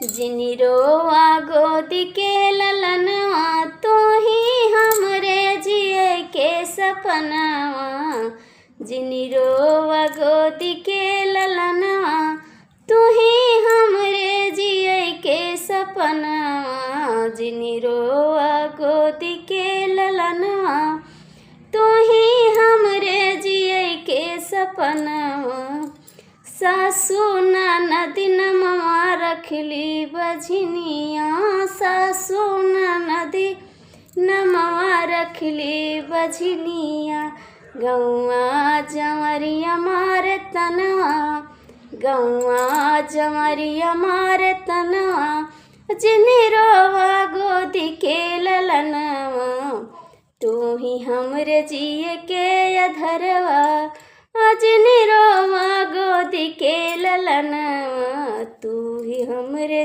जिनी रोवा गोदी के ललनवा, तू ही हमरे जिए के सपनवा। जिनी रोवा गोदी के ललनवा, तू ही हमरे जिए के सपनवा। जिनी रोवा गोदी के ललनवा, तू ही हमरे जिए के सपनवा। सासू ननद नमवा रखली बझनिया, सासू ननद नमवा रखली बझनिया। गौआ जमरिया मारे तनवा, गौआ जमरिया मारे तनवा। जिनी रोवा गोदी के ललनवा, तू ही हमरे जिए के अधरवा। जिनी रोवा गोदी के ललनवा, तू ही हमरे